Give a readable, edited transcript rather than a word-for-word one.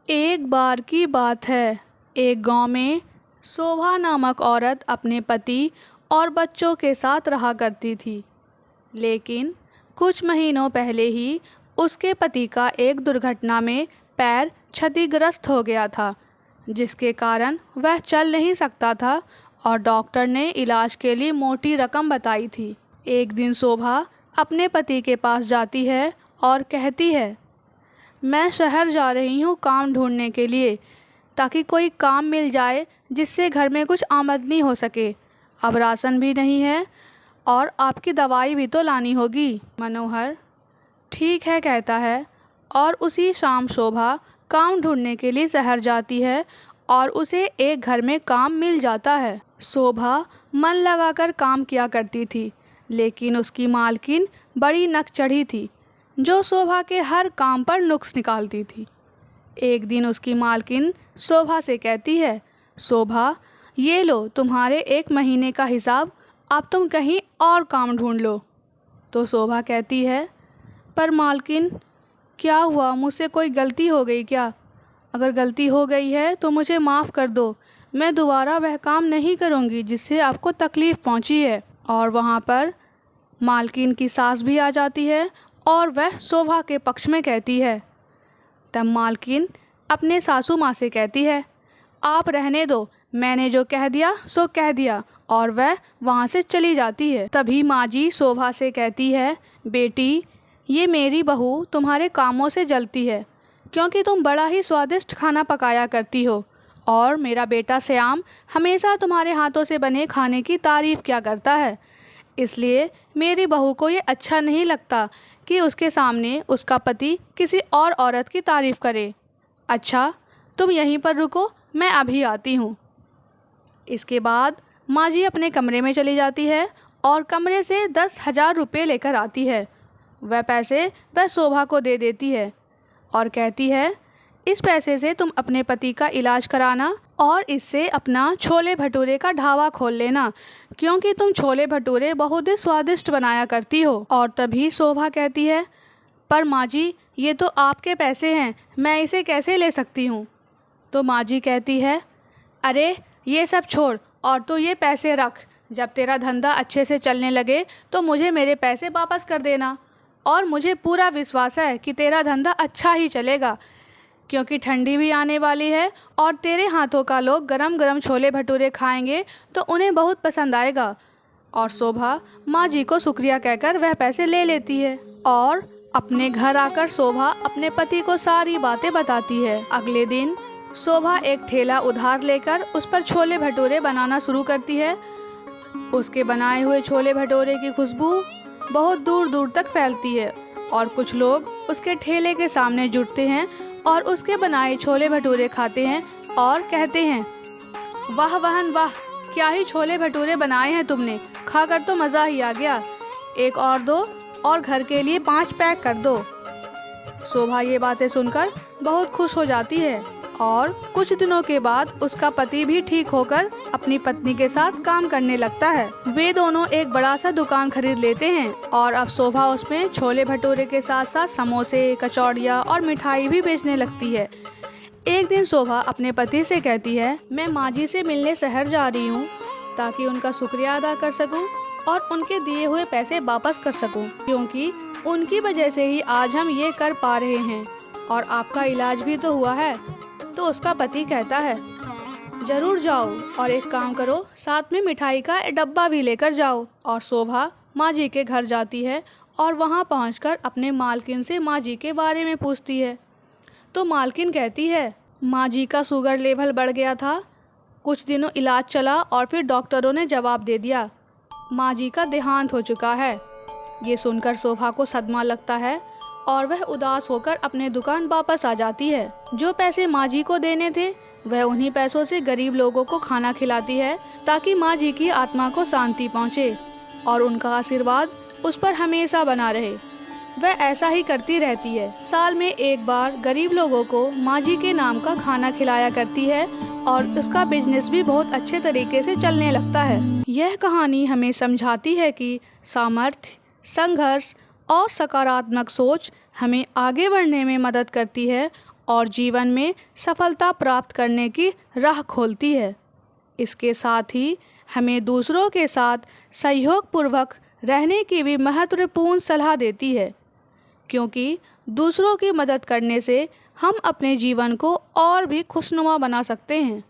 एक बार की बात है, एक गांव में शोभा नामक औरत अपने पति और बच्चों के साथ रहा करती थी। लेकिन कुछ महीनों पहले ही उसके पति का एक दुर्घटना में पैर क्षतिग्रस्त हो गया था, जिसके कारण वह चल नहीं सकता था और डॉक्टर ने इलाज के लिए मोटी रकम बताई थी। एक दिन शोभा अपने पति के पास जाती है और कहती है, मैं शहर जा रही हूँ काम ढूंढने के लिए, ताकि कोई काम मिल जाए जिससे घर में कुछ आमदनी हो सके। अब राशन भी नहीं है और आपकी दवाई भी तो लानी होगी। मनोहर ठीक है कहता है और उसी शाम शोभा काम ढूंढने के लिए शहर जाती है और उसे एक घर में काम मिल जाता है। शोभा मन लगाकर काम किया करती थी, लेकिन उसकी मालकिन बड़ी नकचढ़ी थी, जो शोभा के हर काम पर नुक्स निकालती थी। एक दिन उसकी मालकिन शोभा से कहती है, शोभा ये लो तुम्हारे 1 महीने का हिसाब, अब तुम कहीं और काम ढूंढ लो। तो शोभा कहती है, पर मालकिन क्या हुआ, मुझसे कोई गलती हो गई क्या? अगर गलती हो गई है तो मुझे माफ़ कर दो, मैं दोबारा वह काम नहीं करूँगी जिससे आपको तकलीफ़ पहुँची है। और वहाँ पर मालकिन की सास भी आ जाती है और वह शोभा के पक्ष में कहती है। तब मालकिन अपने सासू माँ से कहती है, आप रहने दो, मैंने जो कह दिया सो कह दिया, और वह वहाँ से चली जाती है। तभी माँ जी शोभा से कहती है, बेटी ये मेरी बहू तुम्हारे कामों से जलती है, क्योंकि तुम बड़ा ही स्वादिष्ट खाना पकाया करती हो और मेरा बेटा श्याम हमेशा तुम्हारे हाथों से बने खाने की तारीफ़ किया करता है। इसलिए मेरी बहू को ये अच्छा नहीं लगता कि उसके सामने उसका पति किसी और औरत की तारीफ़ करे। अच्छा तुम यहीं पर रुको, मैं अभी आती हूँ। इसके बाद माँ जी अपने कमरे में चली जाती है और कमरे से 10,000 रुपये लेकर आती है। वह पैसे वह शोभा को दे देती है और कहती है, इस पैसे से तुम अपने पति का इलाज कराना और इससे अपना छोले भटूरे का ढाबा खोल लेना, क्योंकि तुम छोले भटूरे बहुत ही स्वादिष्ट बनाया करती हो। और तभी शोभा कहती है, पर माँ जी ये तो आपके पैसे हैं, मैं इसे कैसे ले सकती हूँ? तो माँ जी कहती है, अरे ये सब छोड़ और तो ये पैसे रख, जब तेरा धंधा अच्छे से चलने लगे तो मुझे मेरे पैसे वापस कर देना। और मुझे पूरा विश्वास है कि तेरा धंधा अच्छा ही चलेगा, क्योंकि ठंडी भी आने वाली है और तेरे हाथों का लोग गरम गरम छोले भटूरे खाएंगे तो उन्हें बहुत पसंद आएगा। और शोभा माँ जी को शुक्रिया कहकर वह पैसे ले लेती है और अपने घर आकर शोभा अपने पति को सारी बातें बताती है। अगले दिन शोभा एक ठेला उधार लेकर उस पर छोले भटूरे बनाना शुरू करती है। उसके बनाए हुए छोले भटूरे की खुशबू बहुत दूर दूर तक फैलती है और कुछ लोग उसके ठेले के सामने जुटते हैं और उसके बनाए छोले भटूरे खाते हैं और कहते हैं, वाह बहन वाह, क्या ही छोले भटूरे बनाए हैं तुमने, खाकर तो मज़ा ही आ गया, एक और दो और घर के लिए 5 पैक कर दो। शोभा ये बातें सुनकर बहुत खुश हो जाती है और कुछ दिनों के बाद उसका पति भी ठीक होकर अपनी पत्नी के साथ काम करने लगता है। वे दोनों एक बड़ा सा दुकान खरीद लेते हैं और अब शोभा उसमें छोले भटूरे के साथ साथ समोसे, कचौड़ियाँ और मिठाई भी बेचने लगती है। एक दिन शोभा अपने पति से कहती है, मैं माँ जी से मिलने शहर जा रही हूँ, ताकि उनका शुक्रिया अदा कर सकूँ और उनके दिए हुए पैसे वापस कर सकूँ, क्योंकि उनकी वजह से ही आज हम ये कर पा रहे हैं और आपका इलाज भी तो हुआ है। तो उसका पति कहता है, जरूर जाओ और एक काम करो, साथ में मिठाई का डब्बा भी लेकर जाओ। और शोभा माँ जी के घर जाती है और वहाँ पहुँचकर अपने मालकिन से माँ जी के बारे में पूछती है। तो मालकिन कहती है, माँ जी का शुगर लेवल बढ़ गया था, कुछ दिनों इलाज चला और फिर डॉक्टरों ने जवाब दे दिया, माँ जी का देहांत हो चुका है। ये सुनकर शोभा को सदमा लगता है और वह उदास होकर अपने दुकान वापस आ जाती है। जो पैसे माँ जी को देने थे वह उन्हीं पैसों से गरीब लोगों को खाना खिलाती है, ताकि माँ जी की आत्मा को शांति पहुँचे और उनका आशीर्वाद उस पर हमेशा बना रहे। वह ऐसा ही करती रहती है। साल में एक बार गरीब लोगों को माँ जी के नाम का खाना खिलाया करती है और उसका बिजनेस भी बहुत अच्छे तरीके से चलने लगता है। यह कहानी हमें समझाती है कि सामर्थ्य, संघर्ष और सकारात्मक सोच हमें आगे बढ़ने में मदद करती है और जीवन में सफलता प्राप्त करने की राह खोलती है। इसके साथ ही हमें दूसरों के साथ सहयोगपूर्वक रहने की भी महत्वपूर्ण सलाह देती है, क्योंकि दूसरों की मदद करने से हम अपने जीवन को और भी खुशनुमा बना सकते हैं।